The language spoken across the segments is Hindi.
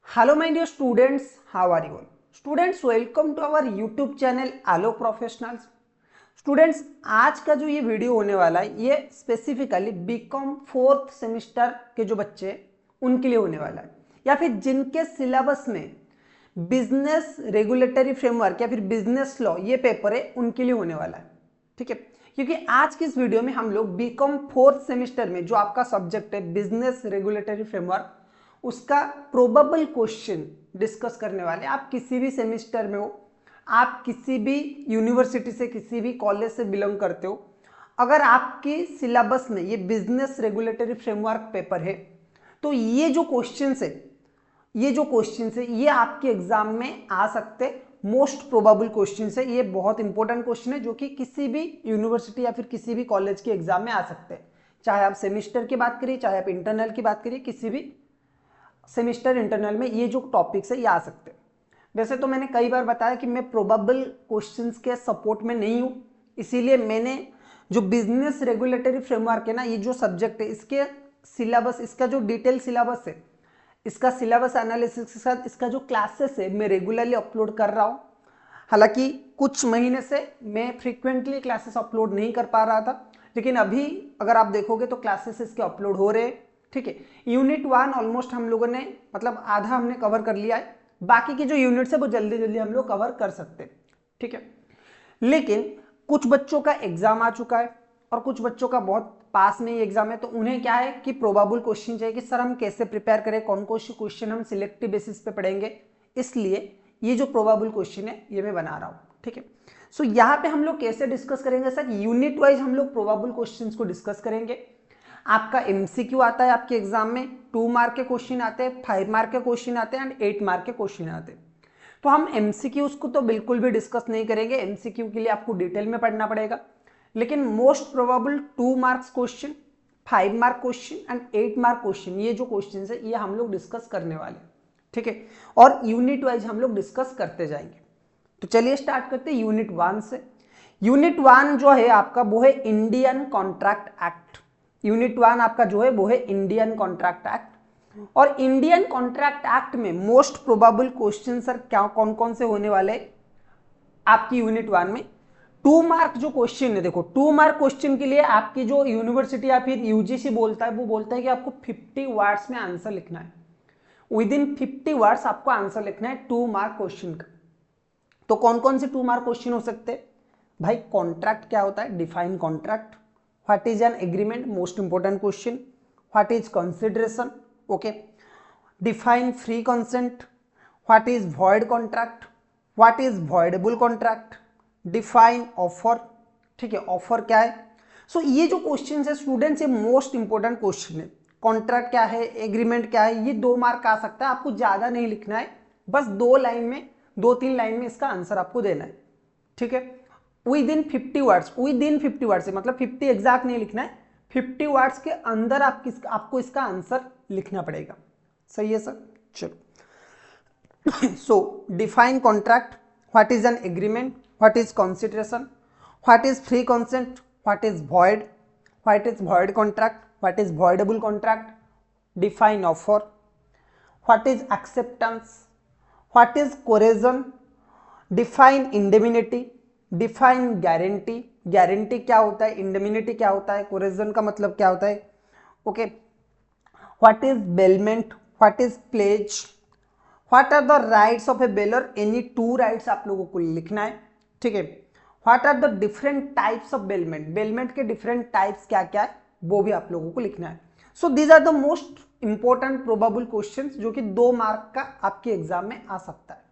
Hello my dear students, how are you all? Students, welcome to our YouTube channel Allo Professionals. Students, आज का जो ये वीडियो होने वाला है ये स्पेसिफिकली बीकॉम फोर्थ सेमिस्टर के जो बच्चे उनके लिए होने वाला है, या फिर जिनके सिलेबस में बिजनेस रेगुलेटरी फ्रेमवर्क या फिर बिजनेस लॉ ये पेपर है उनके लिए होने वाला है। ठीक है, क्योंकि आज की इस वीडियो में हम लोग बीकॉम फोर्थ सेमिस्टर में जो आपका सब्जेक्ट है बिजनेस रेगुलेटरी फ्रेमवर्क उसका प्रोबेबल क्वेश्चन डिस्कस करने वाले। आप किसी भी सेमिस्टर में हो, आप किसी भी यूनिवर्सिटी से किसी भी कॉलेज से बिलोंग करते हो, अगर आपके सिलेबस में ये बिजनेस रेगुलेटरी फ्रेमवर्क पेपर है तो ये जो क्वेश्चंस है ये आपके एग्जाम में आ सकते। मोस्ट प्रोबेबल क्वेश्चन है, ये बहुत इंपॉर्टेंट क्वेश्चन है जो कि किसी भी यूनिवर्सिटी या फिर किसी भी कॉलेज के एग्जाम में आ सकते हैं। चाहे आप सेमिस्टर की बात करिए, चाहे आप इंटरनल की बात करिए, किसी भी सेमिस्टर इंटरनल में ये जो टॉपिक्स है ये आ सकते हैं। वैसे तो मैंने कई बार बताया कि मैं प्रोबेबल क्वेश्चंस के सपोर्ट में नहीं हूँ, इसीलिए मैंने जो बिजनेस रेगुलेटरी फ्रेमवर्क है ना, ये जो सब्जेक्ट है इसके सिलेबस, इसका जो डिटेल सिलेबस है, इसका सिलेबस एनालिसिस के साथ इसका जो क्लासेस है मैं रेगुलरली अपलोड कर रहा हूँ। हालांकि कुछ महीने से मैं फ्रीक्वेंटली क्लासेस अपलोड नहीं कर पा रहा था, लेकिन अभी अगर आप देखोगे तो क्लासेस इसके अपलोड हो रहे हैं। ठीक है, यूनिट 1 ऑलमोस्ट हम लोगों ने मतलब आधा हमने कवर कर लिया है, बाकी की जो यूनिट्स है वो जल्दी जल्दी हम लोग कवर कर सकते हैं। ठीक है, लेकिन कुछ बच्चों का एग्जाम आ चुका है और कुछ बच्चों का बहुत पास में ही एग्जाम है, तो उन्हें क्या है कि प्रोबेबल क्वेश्चन चाहिए कि सर हम कैसे प्रिपेयर करें, कौन कौन से क्वेश्चन हम सिलेक्टिव बेसिस पे पढ़ेंगे, इसलिए ये जो प्रोबेबल क्वेश्चन है ये मैं बना रहा हूँ। ठीक है, सो यहाँ पे हम लोग कैसे डिस्कस करेंगे सर, यूनिट वाइज हम लोग प्रोबेबल क्वेश्चंस को डिस्कस करेंगे। आपका एमसीक्यू आता है आपके एग्जाम में, 2 मार्क के क्वेश्चन आते हैं, 5 मार्क के क्वेश्चन आते हैं एंड 8 मार्क के क्वेश्चन आते हैं। तो हम एमसीक्यूज को तो बिल्कुल भी डिस्कस नहीं करेंगे, एमसीक्यू के लिए आपको डिटेल में पढ़ना पड़ेगा, लेकिन most probable 2 marks question, 5 mark question and 8 mark question, ये जो क्वेश्चन है ये हम लोग डिस्कस करने वाले हैं। ठीक है, और यूनिट वाइज हम लोग डिस्कस करते जाएंगे। तो चलिए स्टार्ट करते हैं यूनिट 1 से। यूनिट 1 जो है आपका वो है इंडियन कॉन्ट्रैक्ट एक्ट। यूनिट 1 आपका जो है वो है इंडियन कॉन्ट्रैक्ट एक्ट, और इंडियन कॉन्ट्रैक्ट एक्ट में मोस्ट प्रोबेबल क्वेश्चन सर क्या कौन कौन से होने वाले आपकी यूनिट 1 में। 2 मार्क जो क्वेश्चन है, देखो 2 मार्क क्वेश्चन के लिए आपकी जो यूनिवर्सिटी या फिर यूजीसी बोलता है वो बोलता है कि आपको 50 वर्ड्स में आंसर लिखना है, विद इन 50 वर्ड्स आपको आंसर लिखना है 2 मार्क क्वेश्चन का। तो कौन कौन से 2 मार्क क्वेश्चन हो सकते हैं भाई? कॉन्ट्रैक्ट क्या होता है, define contract, what is an agreement, most important question, what is consideration, okay, define free consent, what is void contract, what is voidable contract, define offer. ठीक है, ऑफर क्या है? सो ये जो क्वेश्चन है स्टूडेंट्स, ये मोस्ट इंपोर्टेंट क्वेश्चन है। कॉन्ट्रैक्ट क्या है, एग्रीमेंट क्या है, ये 2 मार्क आ सकता है, आपको ज्यादा नहीं लिखना है, बस 2-3 लाइन में इसका आंसर आपको देना है। ठीक है, with in 50 words, with in 50 words से मतलब 50 एग्जैक्ट नहीं लिखना है, 50 वर्ड्स के अंदर आपको इसका आंसर लिखना पड़ेगा। सही है सर, चलो। So define contract, what is an agreement, what is consideration, what is free consent, what is void contract, what is voidable contract, define offer, what is acceptance, what is coercion, define indemnity, define guarantee, guarantee क्या होता है, इंडेमिनिटी क्या होता है, कोरेजन का मतलब क्या होता है, okay, what is bailment, what is pledge, what are the rights of a bailor, any 2 rights आप लोगों को लिखना है। ठीक है, what are the different types of bailment, bailment के डिफरेंट टाइप्स क्या क्या है वो भी आप लोगों को लिखना है। So these are the most important probable questions जो कि 2 मार्क का आपके एग्जाम में आ सकता है।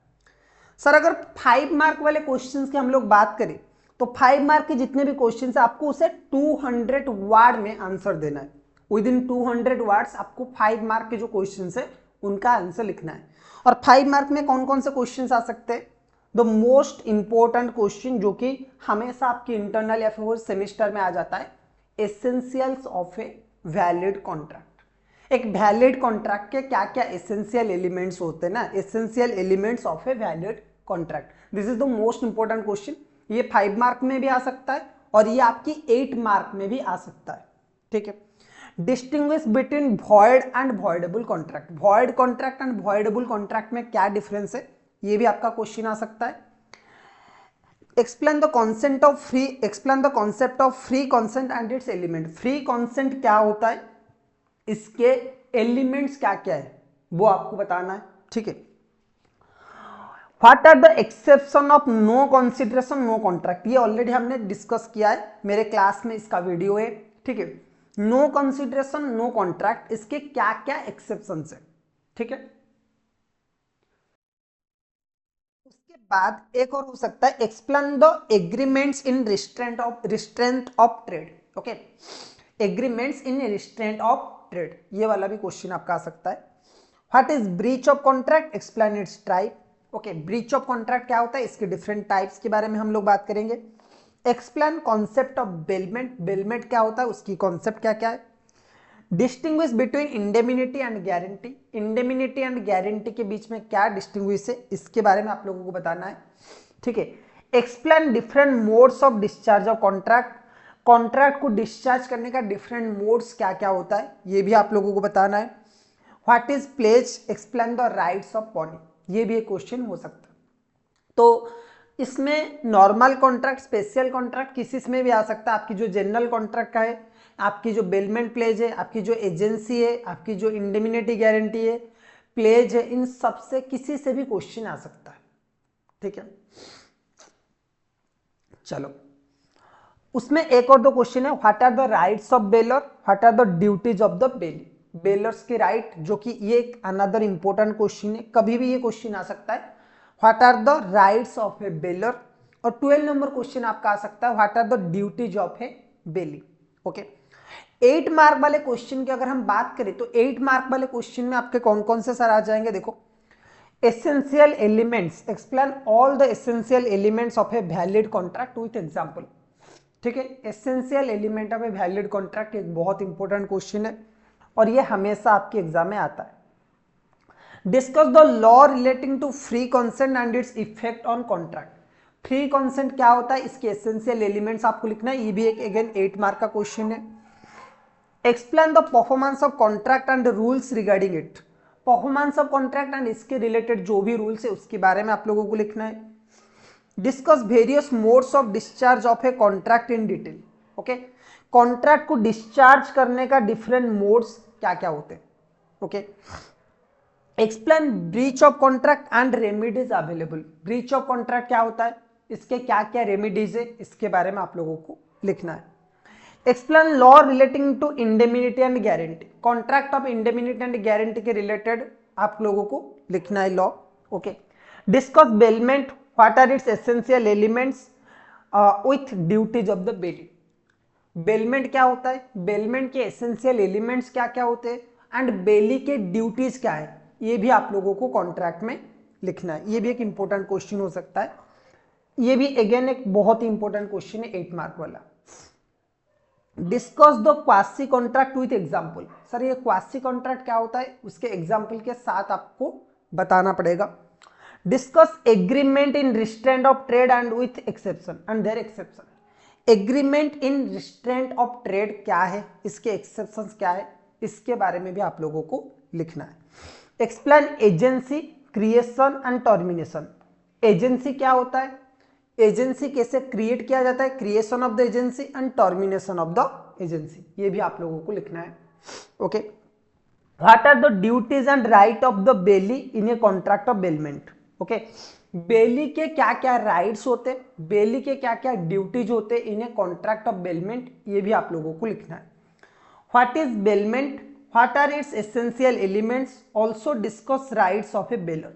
सर अगर 5 मार्क वाले क्वेश्चंस की हम लोग बात करें तो 5 मार्क के जितने भी क्वेश्चंस है आपको उसे 200 वर्ड में आंसर देना है। विद इन 200 वर्ड्स आपको 5 मार्क के जो क्वेश्चंस है उनका आंसर लिखना है। और 5 मार्क में कौन कौन से क्वेश्चंस आ सकते हैं? द मोस्ट इंपॉर्टेंट क्वेश्चन जो कि हमेशा आपकी इंटरनल या फिर सेमेस्टर में आ जाता है, essentials of a valid contract. एक वैलिड कॉन्ट्रैक्ट के क्या क्या एसेंशियल एलिमेंट्स होते हैं ना, essential elements of a valid contract, this is the most important question. ये 5 मार्क में भी आ सकता है और ये आपकी 8 मार्क में भी आ सकता है। ठीक है, distinguish between void and voidable contract, void contract and voidable contract में क्या डिफरेंस है, ये भी आपका क्वेश्चन आ सकता है। Explain the concept of free consent and its element, free consent क्या होता है, इसके एलिमेंट्स क्या क्या है वो आपको बताना है, ठीक है। What are the exception of no consideration no contract, ये ऑलरेडी हमने डिस्कस किया है, मेरे क्लास में इसका वीडियो है, ठीक है। नो कंसिडरेशन नो कॉन्ट्रैक्ट, इसके क्या क्या एक्सेप्शन है, ठीक है। उसके बाद एक और हो सकता है, explain the agreements in restraint of trade, okay, agreements in restraint of trade, ये वाला भी क्वेश्चन आपका आ सकता है। What is breach of contract, explain it's type, okay, breach of contract क्या होता है, इसके डिफरेंट टाइप्स के बारे में हम लोग बात करेंगे। Explain concept of bailment, bailment क्या होता है, उसकी कॉन्सेप्ट क्या क्या है। Distinguish between indemnity and guarantee, indemnity and guarantee के बीच में क्या डिस्टिंग्विश है, इसके बारे में आप लोगों को बताना है, ठीक है। Explain different modes of discharge of contract, contract को डिस्चार्ज करने का डिफरेंट मोड्स क्या क्या होता है, ये भी आप लोगों को बताना है। What is pledge, explain the rights of pawnee, ये भी एक क्वेश्चन हो सकता है। तो इसमें नॉर्मल कॉन्ट्रैक्ट, स्पेशल कॉन्ट्रैक्ट किसी में भी आ सकता है, आपकी जो जनरल कॉन्ट्रैक्ट का है, आपकी जो बेलमेंट प्लेज है, आपकी जो एजेंसी है, आपकी जो इंडेमिनिटी गारंटी है, प्लेज है, इन सब से किसी से भी क्वेश्चन आ सकता है, ठीक है। चलो, उसमें एक और दो क्वेश्चन है, what are the rights of bailor, what are the duties of the bailee, bailors के राइट, जो कि ये एक अनदर इंपॉर्टेंट क्वेश्चन है, कभी भी ये क्वेश्चन आ सकता है, what are the rights of a bailor. और 12 नंबर क्वेश्चन आपका आ सकता है, what are the duties of a bailee, okay. 8 mark वाले क्वेश्चन की अगर हम बात करें तो 8 मार्क वाले क्वेश्चन में आपके कौन कौन से सर आ जाएंगे, देखो, essential elements, explain all the essential elements of a valid contract with example, ठीक है। Essential element of a valid contract एक बहुत इंपॉर्टेंट क्वेश्चन है और ये हमेशा आपके एग्जाम में आता है। Discuss the law relating to free consent and its effect on contract, free consent क्या होता है, इसके एसेंशियल एलिमेंट्स आपको लिखना है, ये भी एक अगेन 8 मार्क का क्वेश्चन है। Explain the performance of contract and rules regarding it, performance of contract and इसके रिलेटेड जो भी रूल्स है उसके बारे में आप लोगों को लिखना है। Discuss various modes of discharge of a contract in detail, okay, contract को डिस्चार्ज करने का डिफरेंट मोड्स क्या क्या होते हैं, okay. Explain breach of contract and remedies available, breach of contract क्या होता है, इसके क्या क्या रेमेडीज है, इसके बारे में आप लोगों को लिखना है। Explain law relating to indemnity and guarantee, contract of indemnity and guarantee के रिलेटेड आप लोगों को लिखना है law, okay. Discuss bailment, what are its essential elements with duties of the bailee, bailment क्या होता है, बेलमेंट के एसेंशियल एलिमेंट्स क्या क्या होते हैं एंड बेली के ड्यूटीज क्या है, ये भी आप लोगों को कॉन्ट्रैक्ट में लिखना है, ये भी एक इंपॉर्टेंट क्वेश्चन हो सकता है, ये भी अगेन एक बहुत ही इंपॉर्टेंट क्वेश्चन है 8 मार्क वाला। Discuss the quasi contract with example, sir ये क्वासी कॉन्ट्रैक्ट क्या होता है, उसके एग्जाम्पल के साथ आपको बताना पड़ेगा। Discuss agreement in restraint of trade and with exception and their exception, agreement in restraint of trade क्या है, इसके एक्सेप्शंस क्या है, इसके बारे में भी आप लोगों को लिखना है। Explain agency creation and termination, agency क्या होता है, एजेंसी कैसे क्रिएट किया जाता है, creation of the agency and termination of the agency, ये भी आप लोगों को लिखना है, okay. What are the duties and right of the bailee in a contract of bailment, okay, bailee के क्या क्या राइट्स होते, बेली के क्या क्या ड्यूटीज होते in a contract of bailment, ये भी आप लोगों को लिखना है। What is bailment, what are its essential elements, also discuss rights of a bailor,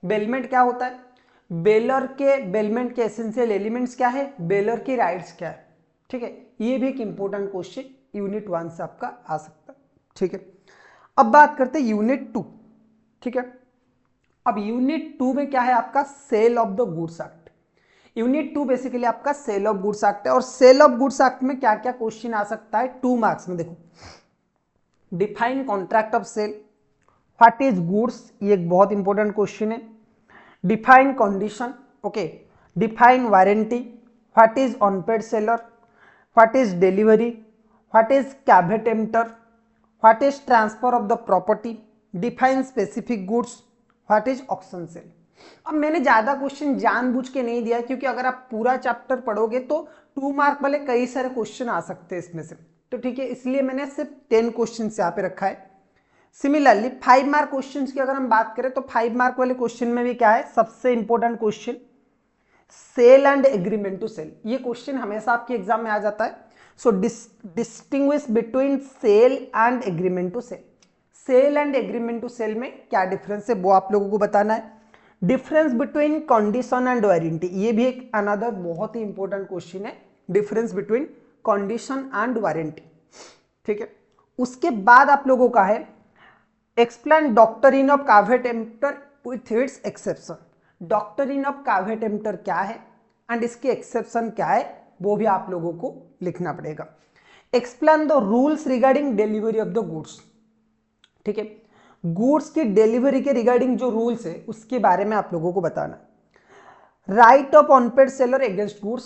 bailment क्या होता है, बेलर के बेलमेंट के एसेंशियल एलिमेंट्स क्या है, बेलर की राइट्स क्या है, ठीक है, ये भी एक इंपॉर्टेंट क्वेश्चन यूनिट 1 से आपका आ सकता है, ठीक है। अब बात करते हैं यूनिट 2, ठीक है। अब यूनिट 2 में क्या है आपका, sale of the goods act, unit 2 basically आपका सेल ऑफ गुड्स एक्ट है, और सेल ऑफ गुड्स एक्ट में क्या क्या क्वेश्चन आ सकता है 2 मार्क्स में, देखो, define contract of sale, what is goods, ये एक बहुत इंपॉर्टेंट क्वेश्चन है। Define condition, okay, define warranty, what is unpaid seller, what is delivery, what is caveat emptor, what is transfer of the property, define specific goods, what is auction sale. अब मैंने ज्यादा क्वेश्चन जानबूझ के नहीं दिया क्योंकि अगर आप पूरा चैप्टर पढ़ोगे तो 2 मार्क वाले कई सारे क्वेश्चन आ सकते हैं इसमें से, तो ठीक है, इसलिए मैंने सिर्फ 10 क्वेश्चन यहाँ पे रखा है। सिमिलरली 5 मार्क क्वेश्चन की अगर हम बात करें तो 5 मार्क वाले क्वेश्चन में भी क्या है, सबसे important question sale and agreement to sale. ये क्वेश्चन हमेशा आपके एग्जाम में आ जाता है। So distinguish between sale and agreement to sale. Sale and agreement to sale में क्या डिफरेंस है वो आप लोगों को बताना है। Difference between condition and warranty, ये भी एक अनदर बहुत ही इंपॉर्टेंट क्वेश्चन है, difference between condition and warranty, ठीक है। उसके बाद आप लोगों का है explain doctrine of caveat emitter with its exception. Doctrine of caveat emitter क्या है एंड इसके एक्सेप्शन क्या है वो भी आप लोगों को लिखना पड़ेगा। Explain the rules regarding delivery of the goods, ठीक है, गुड्स की डिलीवरी के रिगार्डिंग जो रूल्स है उसके बारे में आप लोगों को बताना। Right of unpaid seller against goods,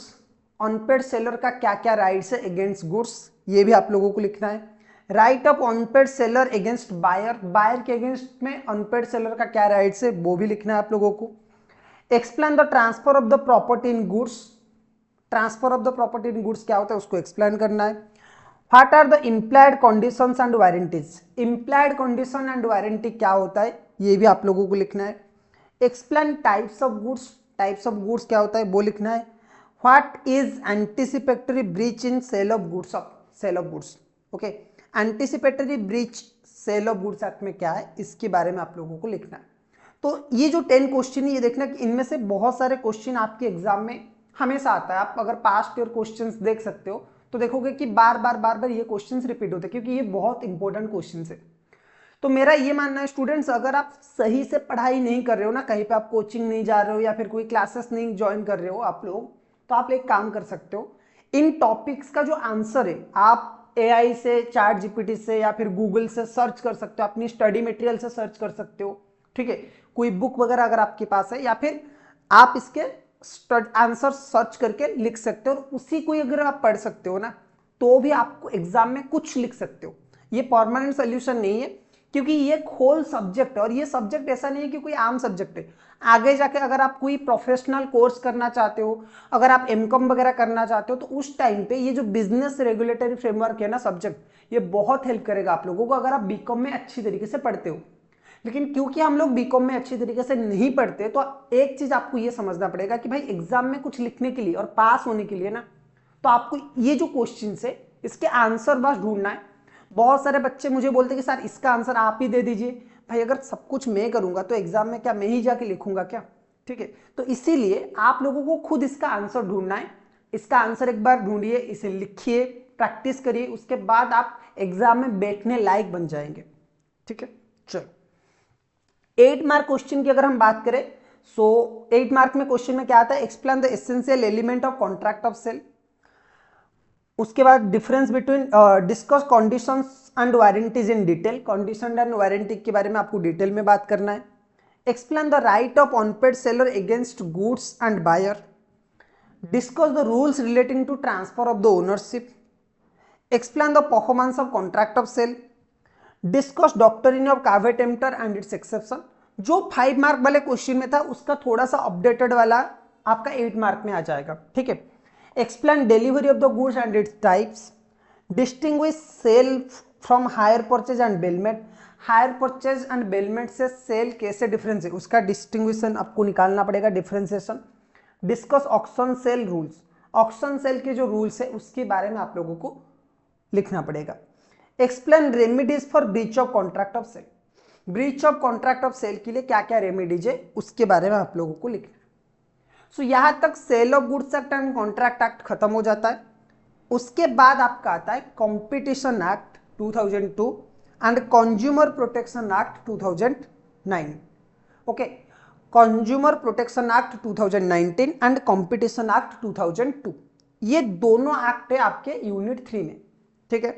unpaid seller का क्या क्या राइट्स है अगेंस्ट गुड्स, ये भी आप लोगों को लिखना है। Right of unpaid seller against buyer, buyer के अगेंस्ट में अनपेड सेलर का क्या राइट्स है वो भी लिखना है आप लोगों को। Explain the transfer of the property in goods, transfer of the property in goods क्या होता है उसको एक्सप्लेन करना है। What are the implied conditions and warranties, implied condition and warranty क्या होता है ये भी आप लोगों को लिखना है। Explain types of goods, types of goods क्या होता है वो लिखना है। What is anticipatory breach in sale of goods, of sale of goods, okay, anticipatory breach sale of goods act में क्या है इसके बारे में आप लोगों को लिखना है। तो ये जो 10 क्वेश्चन है ये देखना कि इनमें से बहुत सारे क्वेश्चन आपके एग्जाम में हमेशा आता है। आप अगर पास्ट ईयर क्वेश्चंस देख सकते हो तो देखोगे कि बार बार ये क्वेश्चंस रिपीट होते हैं क्योंकि ये बहुत इंपॉर्टेंट क्वेश्चंस है। तो मेरा ये मानना है स्टूडेंट्स, अगर आप सही से पढ़ाई नहीं कर रहे हो ना, कहीं पे आप कोचिंग नहीं जा रहे हो या फिर कोई क्लासेस नहीं ज्वाइन कर रहे हो आप लोग, तो आप एक काम कर सकते हो, इन टॉपिक्स का जो आंसर है आप AI से, चैट जीपीटी से या फिर गूगल से सर्च कर सकते हो, अपनी स्टडी मटेरियल से सर्च कर सकते हो, ठीक है, कोई बुक वगैरह अगर आपके पास है, या फिर आप इसके आंसर सर्च करके लिख सकते हो और उसी को अगर आप पढ़ सकते हो ना तो भी आपको एग्जाम में कुछ लिख सकते हो। ये परमानेंट सोल्यूशन नहीं है क्योंकि ये होल सब्जेक्ट है और ये सब्जेक्ट ऐसा नहीं है कि कोई आम सब्जेक्ट है। आगे जाके अगर आप कोई प्रोफेशनल कोर्स करना चाहते हो, अगर आप एमकॉम वगैरह करना चाहते हो, तो उस टाइम पे ये जो बिजनेस रेगुलेटरी फ्रेमवर्क है ना सब्जेक्ट, ये बहुत हेल्प करेगा आप लोगों को अगर आप बीकॉम में अच्छी तरीके से पढ़ते हो। लेकिन क्योंकि हम लोग बीकॉम में अच्छी तरीके से नहीं पढ़ते, तो एक चीज आपको ये समझना पड़ेगा कि भाई एग्जाम में कुछ लिखने के लिए और पास होने के लिए ना, तो आपको ये जो क्वेश्चन है इसके आंसर बस ढूंढना है। बहुत सारे बच्चे मुझे बोलते हैं कि सर इसका आंसर आप ही दे दीजिए। भाई अगर सब कुछ मैं करूंगा तो एग्जाम में क्या मैं ही जाके लिखूंगा क्या, ठीक है। तो इसीलिए आप लोगों को खुद इसका आंसर ढूंढना है। इसका आंसर एक बार ढूंढिए, इसे लिखिए, प्रैक्टिस करिए, उसके बाद आप एग्जाम में बैठने लायक बन जाएंगे, ठीक है। चलो 8 मार्क क्वेश्चन की अगर हम बात करें, सो 8 मार्क में क्वेश्चन में क्या आता है, explain the essential element of contract of sale. उसके बाद difference between discuss conditions and warranties in detail, condition and warranty के बारे में आपको डिटेल में बात करना है। Explain the right of unpaid seller against goods and buyer, discuss the rules relating to transfer of the ownership, explain the performance of contract of sale, discuss doctrine of caveat emptor and its exception. जो 5 मार्क वाले क्वेश्चन में था उसका थोड़ा सा अपडेटेड वाला आपका 8 मार्क में आ जाएगा, ठीक है। Explain delivery of the goods and its types, distinguish sale from hire purchase and bailment. Hire purchase and bailment से सेल कैसे डिफरेंस है उसका डिस्टिंग्विशन आपको निकालना पड़ेगा, differentiation. Discuss auction sale rules, auction sale के जो रूल्स है उसके बारे में आप लोगों को लिखना पड़ेगा। Explain remedies for breach of contract of sale, breach of contract of sale के लिए क्या क्या रेमेडीज है उसके बारे में आप लोगों को लिखना है। सो यहां तक sale of goods act and contract act खत्म हो जाता है। उसके बाद आपका आता है competition act 2002 and consumer protection act 2009, okay. Consumer protection act 2019 and competition act 2002, ये दोनों एक्ट है आपके यूनिट 3 में, ठीक है।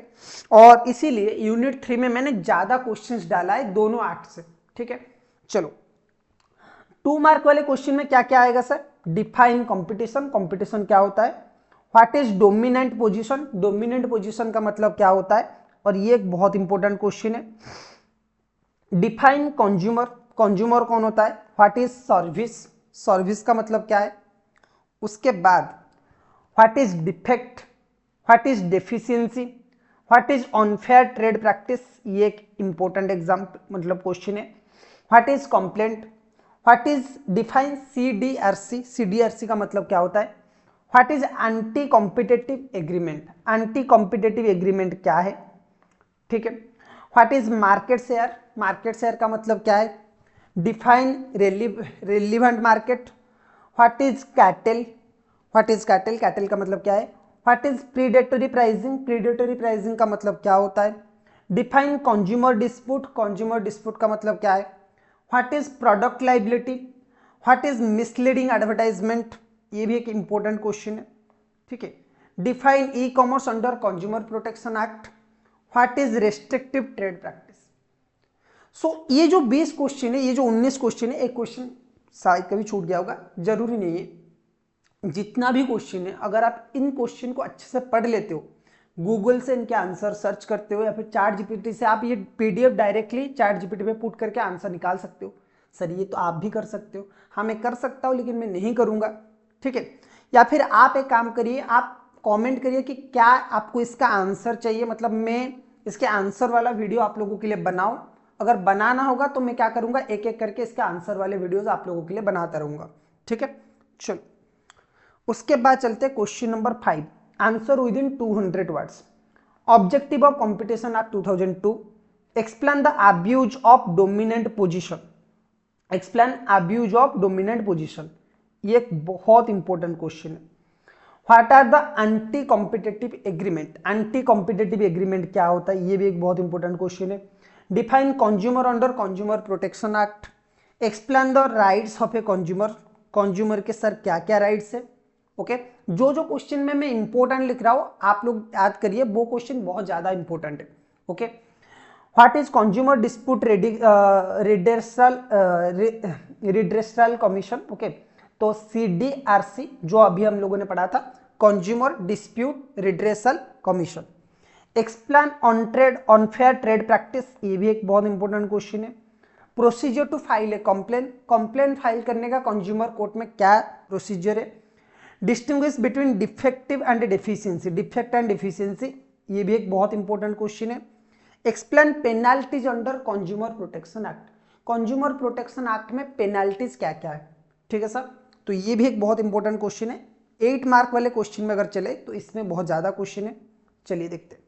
और इसीलिए यूनिट 3 में मैंने ज्यादा क्वेश्चंस डाला है दोनों एक्ट से, ठीक है। चलो 2 मार्क वाले क्वेश्चन में क्या क्या आएगा सर, डिफाइन कंपटीशन, कंपटीशन क्या होता है। What is dominant position, dominant position का मतलब क्या होता है, और ये एक बहुत इंपॉर्टेंट क्वेश्चन है। डिफाइन कंज्यूमर, कंज्यूमर कौन होता है, व्हाट इज सर्विस, सर्विस का मतलब क्या है। उसके बाद what is defect, what is deficiency, what is unfair trade practice, ये एक इंपॉर्टेंट एग्जाम्पल मतलब क्वेश्चन है। What is complaint, what is define CDRC, CDRC का मतलब क्या होता है। What is anti competitive agreement, anti competitive agreement क्या है, ठीक है। What is market share, market share का मतलब क्या है। Define relevant market. What is cattle, what is cattle, cattle का मतलब क्या है। What is predatory pricing, predatory pricing का मतलब क्या होता है। Define consumer dispute, consumer dispute का मतलब क्या है। What is product liability, what is misleading advertisement, ये भी एक इंपॉर्टेंट क्वेश्चन है, ठीक है। Define e commerce under consumer protection act. What is restrictive trade practice. So ये जो 20 क्वेश्चन है, ये जो 19 क्वेश्चन है, एक क्वेश्चन शायद कभी छूट गया होगा, जरूरी नहीं है। जितना भी क्वेश्चन है, अगर आप इन क्वेश्चन को अच्छे से पढ़ लेते हो, गूगल से इनके आंसर सर्च करते हो, या फिर चैट जीपीटी से आप ये पीडीएफ डायरेक्टली चैट जीपीटी पे पुट करके आंसर निकाल सकते हो। सर ये तो आप भी कर सकते हो, हाँ मैं कर सकता हूँ लेकिन मैं नहीं करूँगा, ठीक है। या फिर आप एक काम करिए, आप कमेंट करिए कि क्या आपको इसका आंसर चाहिए, मतलब मैं इसके आंसर वाला वीडियो आप लोगों के लिए बनाऊं। अगर बनाना होगा तो मैं क्या करूंगा, एक एक करके इसके आंसर वाले वीडियोस आप लोगों के लिए बनाता रहूंगा, ठीक है। चलो उसके बाद चलते हैं question number 5, answer within 200 words. Objective of competition act 2002, explain the abuse of dominant position, explain abuse of dominant position, ये एक बहुत इंपॉर्टेंट क्वेश्चन है। What are the anti competitive agreement, anti competitive agreement क्या होता है, ये भी एक बहुत इंपॉर्टेंट क्वेश्चन है। Define consumer under consumer protection act, explain the rights of a consumer, consumer के सर क्या क्या राइट्स है, ओके। जो जो क्वेश्चन में मैं इंपॉर्टेंट लिख रहा हूं आप लोग याद करिए, वो क्वेश्चन बहुत ज्यादा इंपॉर्टेंट है, okay. What is consumer dispute redressal commission, okay. तो सीडीआरसी जो अभी हम लोगों ने पढ़ा था, consumer dispute redressal commission. Explain on trade unfair trade practice, ये भी एक बहुत इंपॉर्टेंट क्वेश्चन है। Procedure to file a complain, complain file करने का कंज्यूमर कोर्ट में क्या प्रोसीजर है। Distinguish between defective and deficiency, defect and deficiency, ये भी एक बहुत इंपॉर्टेंट क्वेश्चन है। Explain penalties under consumer protection act, consumer protection act में पेनाल्टीज क्या क्या है, ठीक है सर। तो ये भी एक बहुत इंपॉर्टेंट क्वेश्चन है। 8 मार्क वाले क्वेश्चन में अगर चले तो इसमें बहुत ज्यादा क्वेश्चन है, चलिए देखते हैं।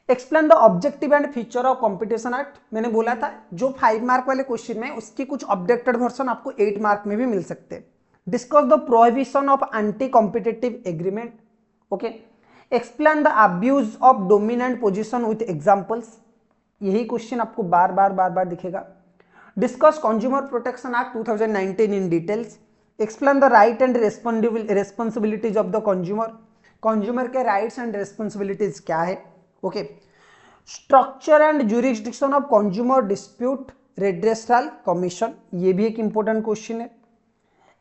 Explain the objective and feature of competition act, मैंने बोला था जो 5 मार्क वाले क्वेश्चन में उसकी कुछ अपडेटेड वर्जन आपको 8 मार्क में भी मिल सकते हैं। Discuss the prohibition of anti competitive agreement, okay. Explain the abuse of dominant position with examples, यही क्वेश्चन आपको बार बार दिखेगा। Discuss consumer protection act 2019 in details. Explain the right and responsibilities of the consumer, consumer के राइट्स एंड रेस्पॉन्सिबिलिटीज क्या है, okay. Structure and jurisdiction of consumer dispute redressal commission, ये भी एक इंपॉर्टेंट क्वेश्चन है।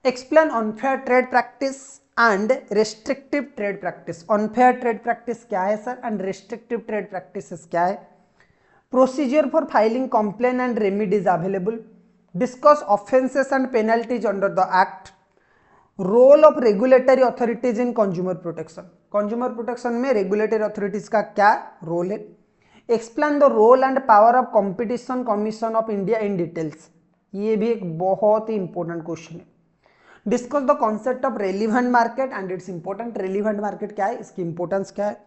Explain unfair trade practice and restrictive trade practice, unfair trade practice क्या है sir and restrictive trade practices क्या है। Procedure for filing complain and remedies available. Discuss offences and penalties under the act. Role of regulatory authorities in consumer protection, consumer protection में रेगुलेटरी अथॉरिटीज का क्या रोल है। Explain the role and power of competition commission of India in details, ये भी एक बहुत ही इंपॉर्टेंट क्वेश्चन है। Discuss the concept of relevant market and it's important, relevant market क्या है, इसकी इंपॉर्टेंस क्या है।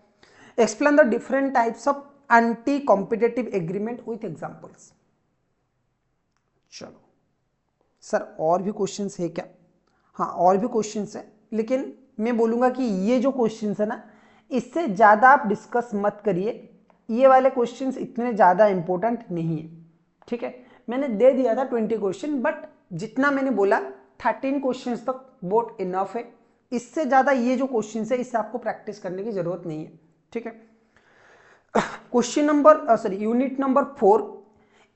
Explain the different types of anti competitive agreement with examples. चलो सर और भी क्वेश्चंस है क्या, हाँ और भी क्वेश्चंस है, लेकिन मैं बोलूंगा कि ये जो क्वेश्चंस है ना इससे ज्यादा आप डिस्कस मत करिए, ये वाले क्वेश्चंस इतने ज्यादा इंपॉर्टेंट नहीं है, ठीक है। मैंने दे दिया था 20 क्वेश्चन, बट जितना मैंने बोला 13 क्वेश्चंस तक बहुत इनफ है, इससे ज्यादा ये जो क्वेश्चंस है इससे आपको प्रैक्टिस करने की जरूरत नहीं है, ठीक है। Question number unit number 4,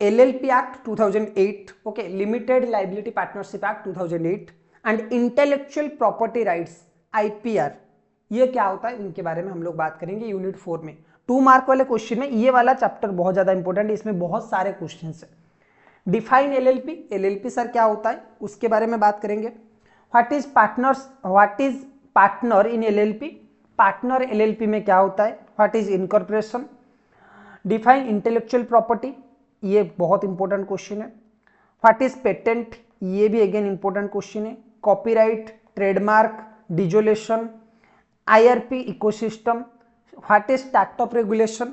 LLP act 2008, okay, limited liability partnership act 2008 and intellectual property rights IPR, ये क्या होता है उनके बारे में हम लोग बात करेंगे यूनिट 4 में। 2 मार्क वाले क्वेश्चन में ये वाला चैप्टर बहुत ज्यादा इंपॉर्टेंट है, इसमें बहुत सारे क्वेश्चन है। डिफाइन एलएलपी, एलएलपी सर क्या होता है उसके बारे में बात करेंगे। What is partner in LLP, partner LLP में क्या होता है। What is incorporation. Define intellectual property, ये बहुत इंपॉर्टेंट क्वेश्चन है। व्हाट इज पेटेंट, ये भी अगेन इंपॉर्टेंट क्वेश्चन है। Copyright, trademark, dissolution, IRP ecosystem, what is act of regulation,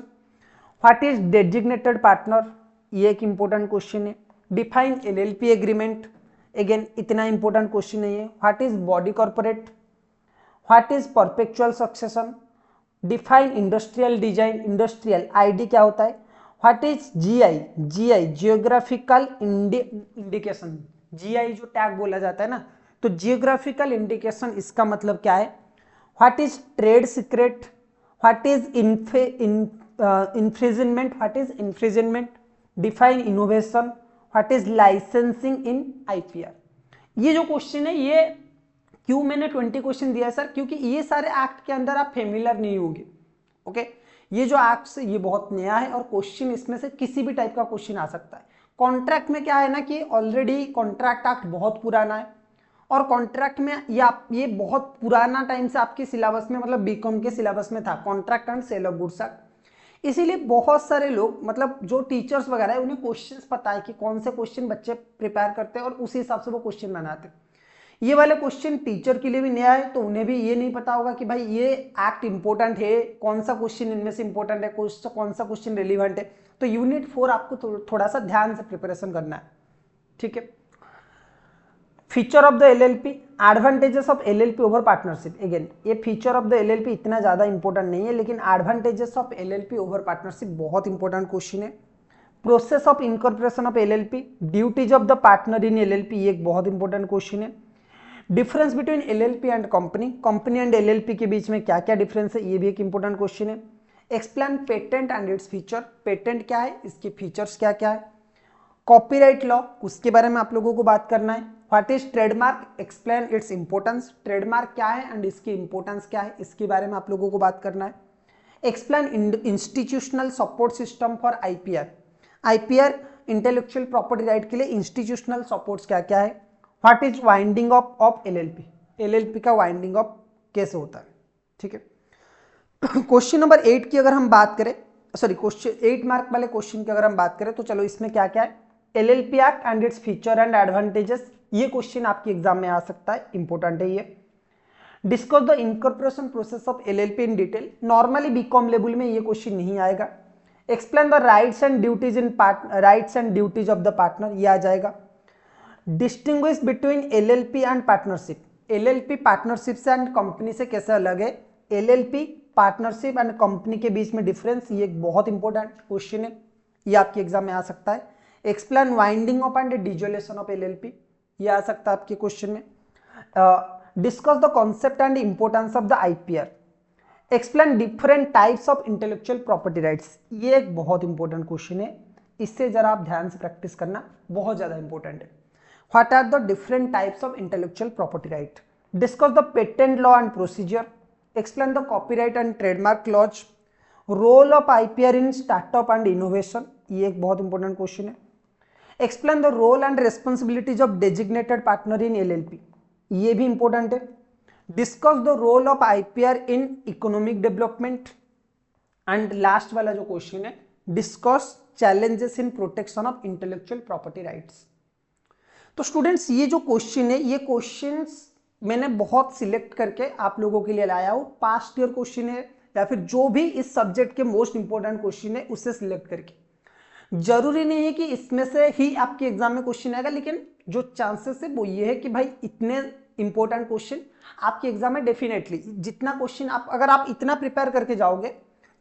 what is designated partner, ये एक इंपॉर्टेंट क्वेश्चन है। डिफाइन एलएलपी एग्रीमेंट, अगेन इतना इंपॉर्टेंट क्वेश्चन नहीं है। What is body corporate, what is perpetual succession. Define industrial design, industrial ID क्या होता है। What is GI, GI geographical indication, GI जो टैग बोला जाता है ना, तो जियोग्राफिकल इंडिकेशन इसका मतलब क्या है। What is trade secret, what is infringement, what is infringement. Define innovation, what is licensing in IPR. ये जो क्वेश्चन है ये क्यों मैंने 20 क्वेश्चन दिया है सर, क्योंकि ये सारे एक्ट के अंदर आप फेमिलियर नहीं होंगे। ओके, ये जो एक्ट है ये बहुत नया है और क्वेश्चन इसमें से किसी भी टाइप का क्वेश्चन आ सकता है। कॉन्ट्रैक्ट में क्या है ना कि ऑलरेडी कॉन्ट्रैक्ट एक्ट बहुत पुराना है और कॉन्ट्रैक्ट में ये बहुत पुराना टाइम से आपके सिलेबस में, मतलब बीकॉम के सिलेबस में था, contract and sale of goods act. इसीलिए बहुत सारे लोग, मतलब जो टीचर्स वगैरह है, उन्हें क्वेश्चंस पता है कि कौन से क्वेश्चन बच्चे प्रिपेयर करते हैं और उसी हिसाब से वो क्वेश्चन बनाते हैं। ये वाले क्वेश्चन टीचर के लिए भी नया है, तो उन्हें भी ये नहीं पता होगा कि भाई ये एक्ट इंपॉर्टेंट है, कौन सा क्वेश्चन इनमें से इंपॉर्टेंट है, कौन सा क्वेश्चन रिलीवेंट है। तो यूनिट 4 आपको थोड़ा सा ध्यान से प्रिपरेशन करना है, ठीक है। Feature of the LLP, advantages of LLP over partnership. Again ये फीचर ऑफ द एलएलपी इतना ज्यादा इंपॉर्टेंट नहीं है, लेकिन advantages of LLP over partnership बहुत इंपॉर्टेंट क्वेश्चन है। Process of incorporation of LLP, duties of the partner in LLP, ये एक बहुत इंपॉर्टेंट क्वेश्चन है। Difference between LLP and company, company and LLP के बीच में क्या क्या डिफरेंस है, ये भी एक इंपॉर्टेंट क्वेश्चन है। Explain patent and its feature, patent क्या है, इसके फीचर्स क्या क्या है। कॉपीराइट लॉ, उसके बारे में आप लोगों को बात करना है। What is trademark, explain its importance, trademark क्या है एंड इसकी इंपॉर्टेंस क्या है, इसके बारे में आप लोगों को बात करना है। Explain institutional support system for IPR, IPR intellectual property right के लिए इंस्टीट्यूशनल सपोर्ट्स क्या क्या है। What is winding up of LLP, LLP का वाइंडिंग अप कैसे होता है, ठीक है। क्वेश्चन नंबर 8 की अगर हम बात करें, सॉरी क्वेश्चन 8 मार्क वाले क्वेश्चन की अगर हम बात करें, तो चलो इसमें क्या क्या है। LLP act and its feature and advantages, ये क्वेश्चन आपके एग्जाम में आ सकता है, इंपॉर्टेंट है ये। Discuss the incorporation process of LLP in detail, normally BCom level में ये क्वेश्चन नहीं आएगा। Explain the rights and duties in rights and duties of the partner, ये आ जाएगा। Distinguish between LLP and partnership, LLP partnership से एंड कंपनी से कैसे अलग है। एलएलपी पार्टनरशिप एंड कंपनी के बीच में डिफरेंस, ये एक बहुत इंपॉर्टेंट क्वेश्चन है, ये आपके एग्जाम में आ सकता है। Explain winding off and dissolution of LLP, ये आ सकता है आपके क्वेश्चन में। Discuss the concept and importance of the IPR, explain different types of intellectual property rights, ये एक बहुत इंपॉर्टेंट क्वेश्चन है, इससे जरा आप ध्यान से प्रैक्टिस करना, बहुत ज्यादा इंपॉर्टेंट है। What are the different types of intellectual property right. Discuss the patent law and procedure, explain the copyright and trademark laws, role of IPR in startup and innovation, ये एक बहुत इंपॉर्टेंट क्वेश्चन है। Explain the role and responsibilities of designated partner in LLP, ये भी इंपॉर्टेंट है। Discuss the role of IPR in economic development, and last वाला जो क्वेश्चन है, discuss challenges in protection of intellectual property rights. तो स्टूडेंट्स ये जो क्वेश्चन है, ये क्वेश्चंस मैंने बहुत सिलेक्ट करके आप लोगों के लिए लाया हूं, पास्ट ईयर क्वेश्चन है या फिर जो भी इस सब्जेक्ट के मोस्ट इंपॉर्टेंट क्वेश्चन है उससे सिलेक्ट करके। जरूरी नहीं है कि इसमें से ही आपके एग्जाम में क्वेश्चन आएगा, लेकिन जो चांसेस है वो ये है कि भाई इतने इंपॉर्टेंट क्वेश्चन आपके एग्जाम में डेफिनेटली, जितना क्वेश्चन आप अगर आप इतना प्रिपेयर करके जाओगे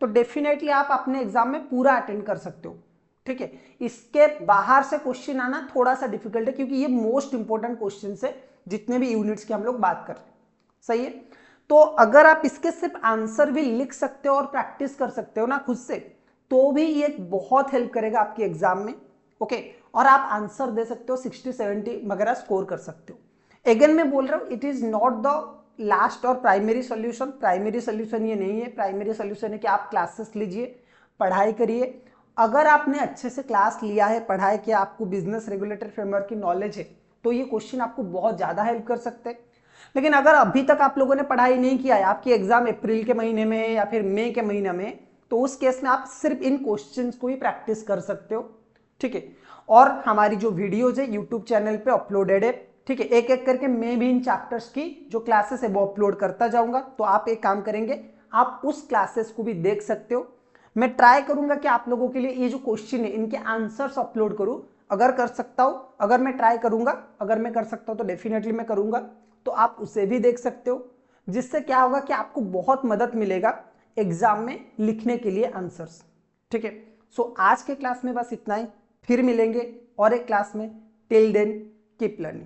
तो डेफिनेटली आप अपने एग्जाम में पूरा अटेंड कर सकते हो, ठीक है। इसके बाहर से क्वेश्चन आना थोड़ा सा डिफिकल्ट है, क्योंकि ये मोस्ट इंपॉर्टेंट क्वेश्चन है जितने भी यूनिट्स की हम लोग बात कर रहे हैं, सही है। तो अगर आप इसके सिर्फ आंसर भी लिख सकते हो और प्रैक्टिस कर सकते हो ना खुद से, तो भी ये बहुत हेल्प करेगा आपके एग्जाम में, ओके। और आप आंसर दे सकते हो, 60-70 वगैरह स्कोर कर सकते हो। अगेन मैं बोल रहा हूं, it is not the last और प्राइमरी सोल्यूशन ये नहीं है। प्राइमरी सोल्यूशन है कि आप क्लासेस लीजिए, पढ़ाई करिए। अगर आपने अच्छे से क्लास लिया है, पढ़ाई किया, आपको बिजनेस रेगुलेटरी फ्रेमवर्क की नॉलेज है, तो ये क्वेश्चन आपको बहुत ज़्यादा हेल्प कर सकते हैं। लेकिन अगर अभी तक आप लोगों ने पढ़ाई नहीं किया है, आपकी एग्जाम अप्रैल के महीने में है या फिर मई के महीने में, तो उस केस में आप सिर्फ इन क्वेश्चंस को ही प्रैक्टिस कर सकते हो, ठीक है। और हमारी जो वीडियोज है यूट्यूब चैनल पे अपलोडेड है, ठीक है। एक एक करके मैं भी इन चैप्टर्स की जो क्लासेस है वो अपलोड करता जाऊंगा। तो आप एक काम करेंगे, आप उस क्लासेस को भी देख सकते हो। मैं ट्राई करूंगा कि आप लोगों के लिए ये जो क्वेश्चन है इनके आंसर्स अपलोड करूं, अगर कर सकता हूं, अगर मैं ट्राई करूंगा, अगर मैं कर सकता हूं तो डेफिनेटली मैं करूंगा। तो आप उसे भी देख सकते हो, जिससे क्या होगा कि आपको बहुत मदद मिलेगा एग्जाम में लिखने के लिए आंसर्स, ठीक है। सो आज के क्लास में बस इतना ही, फिर मिलेंगे और एक क्लास में। Till then keep learning.